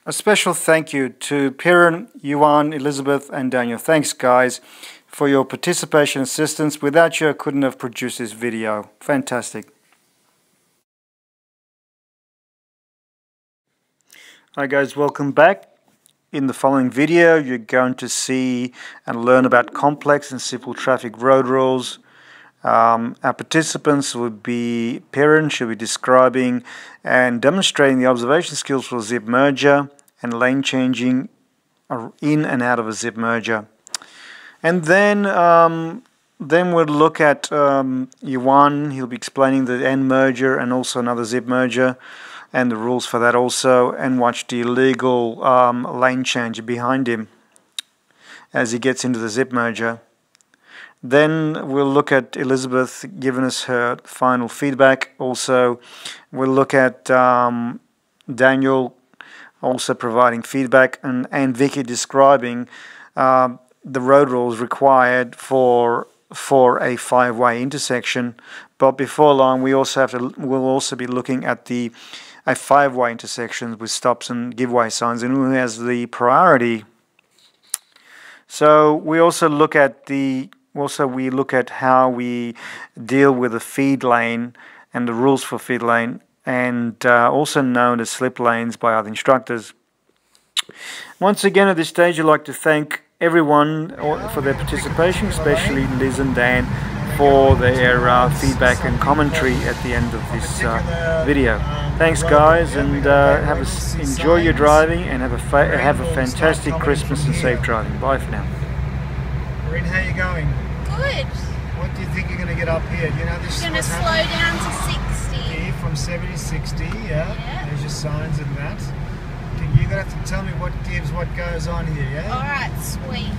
A special thank you to Piran, Yuan, Elizabeth and Daniel. Thanks guys for your participation and assistance. Without you I couldn't have produced this video. Fantastic. Hi guys, welcome back. In the following video you're going to see and learn about complex and simple traffic road rules. Our participants would be Piran, she'll be describing and demonstrating the observation skills for a zip merger and lane changing in and out of a zip merger. And then we'll look at Yuan, he'll be explaining the end merger and also another zip merger and the rules for that also, and watch the illegal lane change behind him as he gets into the zip merger. Then we'll look at Elizabeth giving us her final feedback. Also, we'll look at Daniel also providing feedback, and Vicky describing the road rules required for a five-way intersection. But before long, we'll also be looking at a five-way intersection with stops and giveaway signs, and who has the priority. So we also look at how we deal with a feed lane and the rules for feed lane, and also known as slip lanes by other instructors. Once again, at this stage, I'd like to thank everyone for their participation, especially Liz and Dan for their feedback and commentary at the end of this video. Thanks guys, and enjoy your driving and have a fantastic Christmas and safe driving. Bye for now. Maureen, how are you going? Good. What do you think you're going to get up here? Do you know this? We're going to slow down to 60. Okay, from 70 to 60, yeah. There's your signs and that. Okay, you're going to have to tell me what goes on here, yeah? Alright, sweet.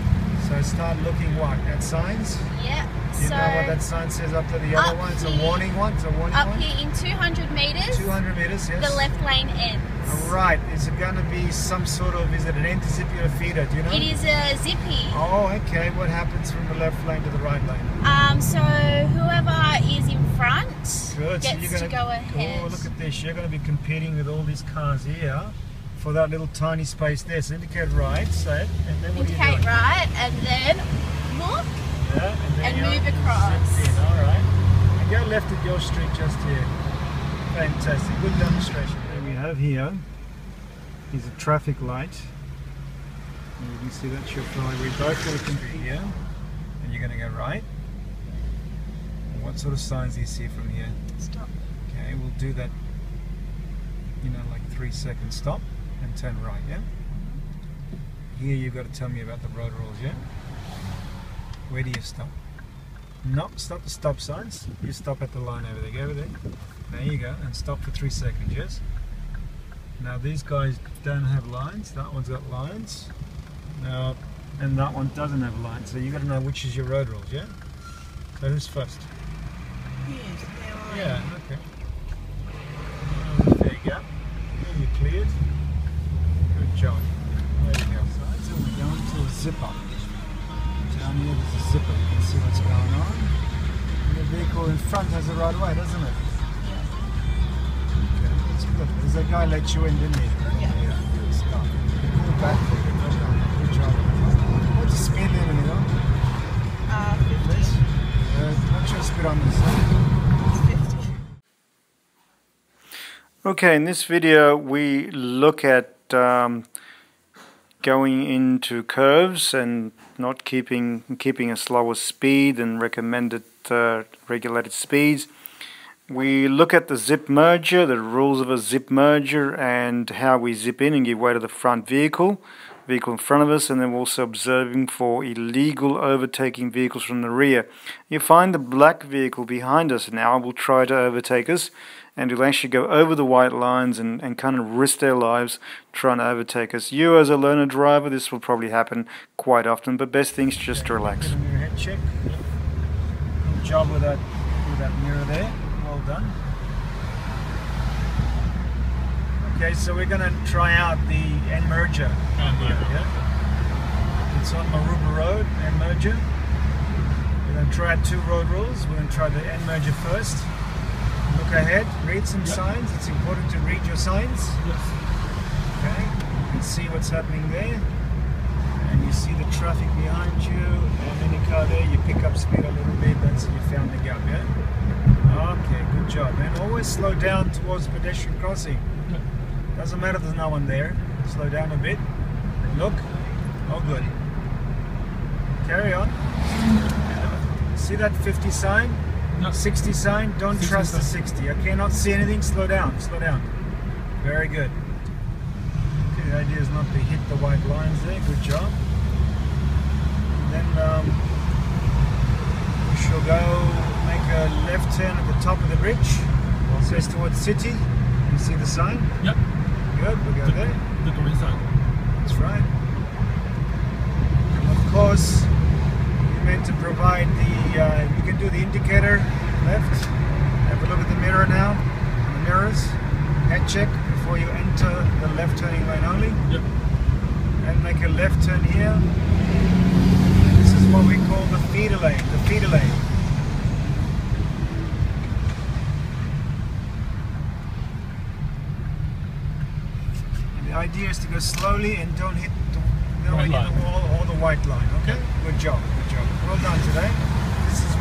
So start looking at signs? Yeah. Do you know what that sign says up to the other one? It's a warning one? It's a warning one? Up here in 200 metres. 200 metres, yes. The left lane ends. Alright, is it going to be some sort of, is it an anti-zippy or a feeder, do you know? It is a zippy. Oh, okay. What happens from the left lane to the right lane? So whoever is in front gets to go ahead. Oh, look at this. You're going to be competing with all these cars here for that little tiny space there. So indicate right, say it, and then what indicate are you doing? right, and then look, and move across. Zip in, alright. And go left at your street just here. Fantastic. Good demonstration. What we have here is a traffic light. And you can see that's your flag. We're both going to compete here. And you're going to go right. And what sort of signs do you see from here? Stop. Okay, we'll do that, like 3 seconds stop and turn right, yeah? Here you've got to tell me about the road rules, yeah? Where do you stop? No, stop the stop signs. You stop at the line over there. Go over there. There you go. And stop for 3 seconds, yes? Now these guys don't have lines. That one's got lines. Now, and that one doesn't have lines. So you've got to know which is your road rules, yeah? So who's first? Yes, yeah, okay. There you go. And you're cleared. Good job. There you go. So we're going to a zipper. Down here there's a zipper, you can see what's going on. And the vehicle in front has the right of way, doesn't it? Yeah. Okay, that's good. There's a guy let you in, didn't he? Yeah. Good stuff. Pull back for you. Good job. What's the speed limit, you know? 50. What's your speed on this? 50. Okay, in this video we look at going into curves and not keeping a slower speed than recommended regulated speeds. We look at the zip merger, the rules of a zip merger, and how we zip in and give way to the front vehicle in front of us, and then we're also observing for illegal overtaking vehicles from the rear. You find the black vehicle behind us now will try to overtake us, and will actually go over the white lines and kind of risk their lives trying to overtake us. You as a learner driver, this will probably happen quite often, but best thing is just to relax. Get a mirror head check. Good job with that mirror there. Well done. Okay, so we're going to try out the end merger. Yeah? It's on Maruba Road, end merger. We're going to try out 2 road rules. We're going to try the end merger first. Look ahead, read some signs. It's important to read your signs. Yes. Okay. You can see what's happening there, and you see the traffic behind you, and any car there, you pick up speed a little bit. That's you found the gap, yeah? Okay, good job. And always slow down towards pedestrian crossing. Doesn't matter, there's no one there. Slow down a bit. Look. Oh, good. Carry on. See that 50 sign? No. 60 sign? Don't 60 trust the sign. 60. Okay, not see anything. Slow down. Slow down. Very good. Okay, the idea is not to hit the white lines there. Good job. And then we shall go make a left turn at the top of the bridge. Says towards city. You see the sign? Yep. Good. We go there. The green sign. That's right. And of course, you're meant to provide the, you can do the indicator left. Have a look at the mirror now. The mirrors. Head check before you enter the left turning lane only. Yep. And make a left turn here. This is what we call the feeder lane. The feeder lane. The idea is to go slowly and don't hit the White line. or the white line. Okay? Good job, good job. Well done today.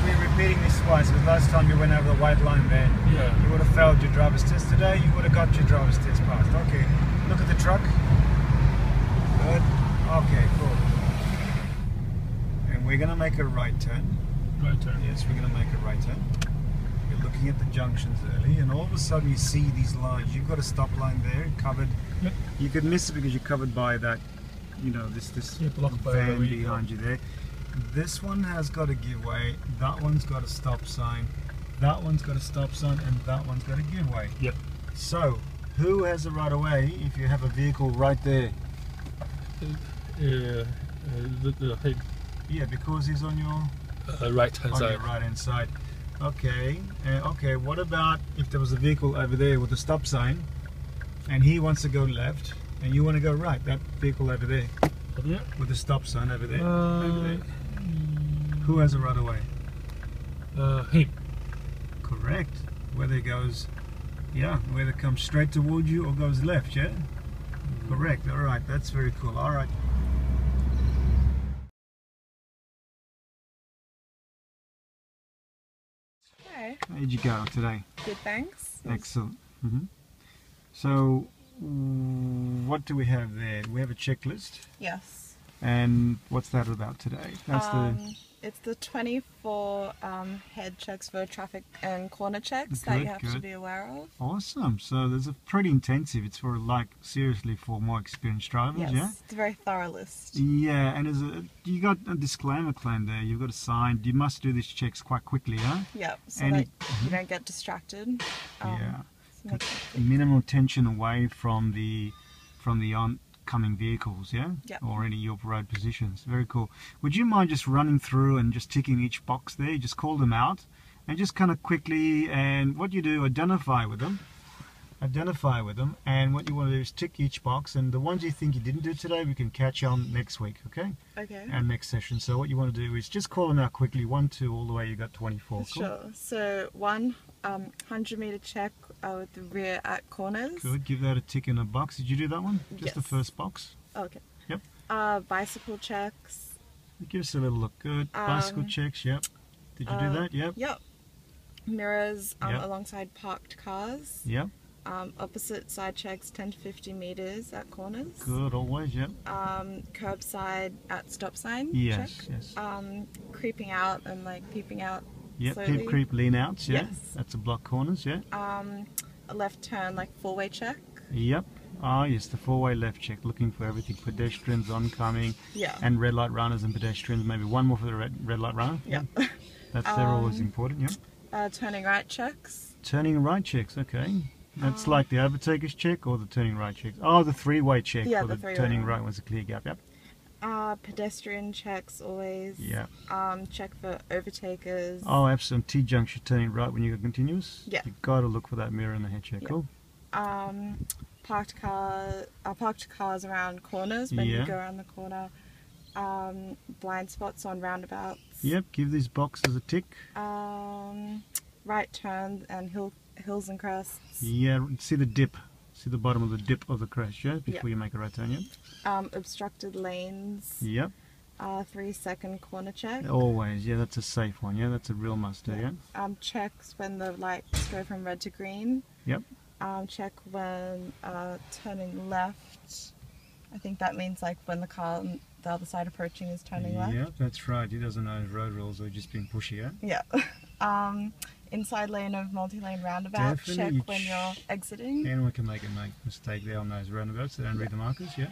We're repeating this twice because last time you went over the white line there, Yeah. you would have failed your driver's test. Today you would have got your driver's test passed. Okay, look at the truck. Good. Okay, cool. And we're going to make a right turn. Right turn. Yes, we're going to make a right turn. You're looking at the junctions early, and all of a sudden you see these lines. You've got a stop line there, covered. Yep. You could miss it because you're covered by that, you know, this Yeah, blocked by the van vehicle. behind you there. This one has got a give way. That one's got a stop sign. That one's got a stop sign, and that one's got a give way. Yep. So, who has the right of way if you have a vehicle right there? The Yeah, because he's on your right hand side. right hand side. Okay. Okay. What about if there was a vehicle over there with a stop sign, and he wants to go left, and you want to go right? That vehicle over there Yeah. with the stop sign over there. Over there. Who has a right of way? Him. Correct. Whether it goes, yeah, whether it comes straight towards you or goes left, yeah? Correct. All right. That's very cool. All right. Okay. How did you go today? Good, thanks. Excellent. So, what do we have there? We have a checklist. Yes. And what's that about today? That's It's the 24 head checks for traffic and corner checks that you have to be aware of. awesome. So there's a pretty intensive. It's for seriously for more experienced drivers, Yes, yeah? it's a very thorough list. Yeah, and you got a disclaimer claim there. You've got a sign. You must do these checks quite quickly, yeah? Yep, so And that you don't get distracted. Yeah. So make it- Minimal tension away from the oncoming vehicles, yeah? Yep. Or any of road positions. Very cool. Would you mind just running through and just ticking each box there? You just call them out and just kind of quickly, and what you do, identify with them, and what you want to do is tick each box, and the ones you think you didn't do today we can catch on next week, okay? Okay. And next session. So what you want to do is just call them out quickly, 1, 2, all the way you got 24. Cool? Sure. So 100-meter check with the rear at corners. Good. Give that a tick in a box. Did you do that one? Just the Yes. first box? Okay. Yep. Bicycle checks. Give us a little look. Good. Bicycle checks. Yep. Did you do that? Yep. Yep. Mirrors Yep. alongside parked cars. Yep. Opposite side checks 10 to 50 meters at corners. Good. Always. Yep. Curbside at stop sign Yes. check. Yes. Creeping out and like peeping out Yep. slowly. Peep, creep, lean outs. Yeah. Yes. That's a block corners. Yeah. A left turn like four-way check. Yep. Ah, yes. The four-way left check. Looking for everything. Pedestrians, oncoming, Yeah. and red light runners and pedestrians. Maybe one more for the red light runner. Yeah. That's they're always important. Yeah. Turning right checks. Turning right checks. Okay. That's like the overtakers check or the turning right checks. Oh, the three-way check. Yeah, or the the three-way turning one. right was a clear gap. Yep. Pedestrian checks always. Yeah. Check for overtakers. Oh, absolutely. T-Junction turning right when you go continuous. Yeah. You've got to look for that mirror in the head check. Yeah. Cool. Parked cars around corners when Yeah. you go around the corner. Blind spots on roundabouts. Yep. Give these boxes a tick. Right turns and hills and crests. Yeah. See the dip. See the bottom of the dip of the crest, yeah? Before you make a right turn, yeah? Obstructed lanes. Yep. 3-second corner check. Always, yeah, that's a safe one, yeah? That's a real must do, yeah? Checks when the lights go from red to green. Yep. Check when turning left. I think that means like when the car on the other side approaching is turning left. Yeah, that's right. He doesn't know his road rules or just being pushy, yeah? Yeah. Inside lane of multi-lane roundabout. Definitely. Check when you're exiting. Anyone can make a mistake there on those roundabouts. They don't read the markers, yeah?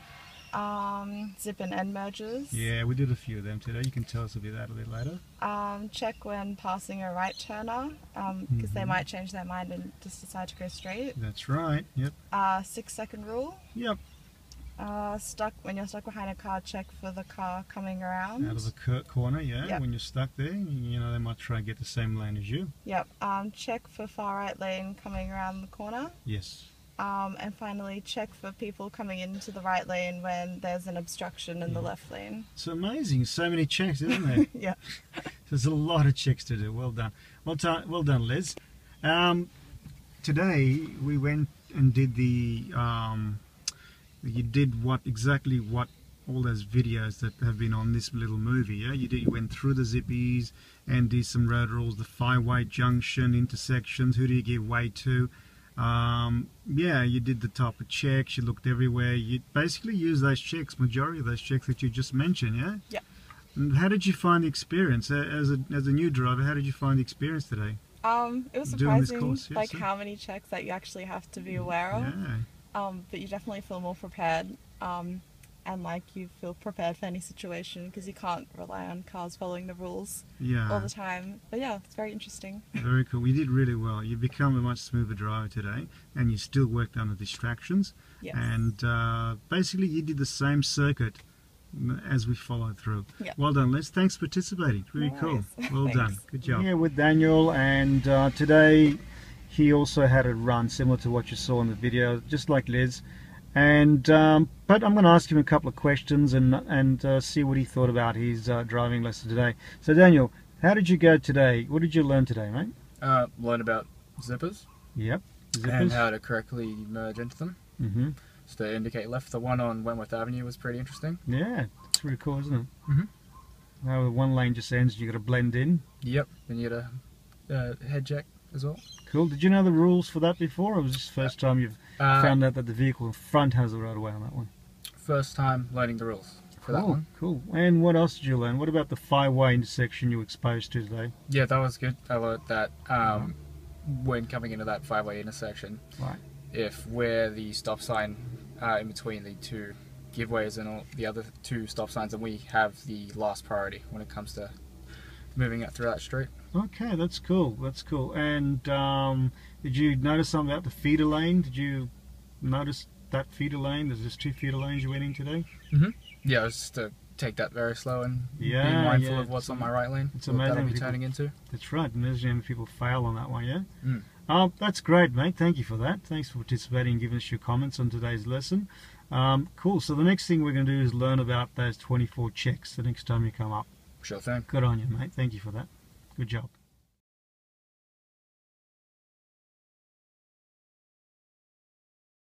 Zip and end merges. Yeah, we did a few of them today. You can tell us about that a bit later. Check when passing a right turner, because they might change their mind and just decide to go straight. That's right, yep. 6-second rule. Yep. When you're stuck behind a car, check for the car coming around. Out of the corner, yeah. Yep. When you're stuck there, you know, they might try and get the same lane as you. Yep. Check for far right lane coming around the corner. Yes. And finally, check for people coming into the right lane when there's an obstruction in the left lane. It's amazing. So many checks, isn't there? Yeah. There's a lot of checks to do. Well done. Well done, Liz. Today we went and did the you did exactly what all those videos that have been on this little movie, yeah? You went through the zippies and did some road rules, the 5-way junction, intersections, who do you give way to? Yeah, you did the type of checks, you looked everywhere, you basically used those checks, majority of those checks that you just mentioned, yeah? Yeah. And how did you find the experience? As a new driver, how did you find the experience today? It was surprising, like how many checks that you actually have to be aware of. Yeah. But you definitely feel more prepared, and like you feel prepared for any situation because you can't rely on cars following the rules all the time. But yeah, it's very interesting. Very cool. You did really well. You've become a much smoother driver today, and you still worked on the distractions. Yes. And basically, you did the same circuit as we followed through. Yeah. Well done, Les. Thanks for participating. Really cool. Well done. Good job. Here with Daniel, and today he also had a run similar to what you saw in the video, just like Liz. And but I'm going to ask him a couple of questions and see what he thought about his driving lesson today. So Daniel, how did you go today? What did you learn today, mate? Learn about zippers. Yep. Zippers. And how to correctly merge into them. Mm-hmm. So to indicate left. The one on Wentworth Avenue was pretty interesting. Yeah, it's really cool, isn't it? Mm-hmm. Now one lane just ends, you got to blend in. Yep. Then you get a head check as well. Cool. Did you know the rules for that before, or was this the first time you've found out that the vehicle in front has the right of way on that one? First time learning the rules for that one. Cool. And what else did you learn? What about the 5-way intersection you were exposed to today? Yeah, that was good. I learned that when coming into that 5-way intersection, if where the stop sign in between the two giveways and all the other two stop signs, and we have the last priority when it comes to moving it through that street. Okay, that's cool. That's cool. And did you notice something about the feeder lane? Did you notice that feeder lane? There's just 2 feeder lanes you went in today? Mm-hmm. Yeah, I was just to take that very slow and be mindful of what's on my right lane. It's amazing. That'll be turning into. That's right. Amazing how many people fail on that one, yeah? That's great, mate. Thank you for that. Thanks for participating and giving us your comments on today's lesson. Cool. So the next thing we're going to do is learn about those 24 checks the next time you come up. Sure thing. Good on you, mate. Thank you for that. Good job.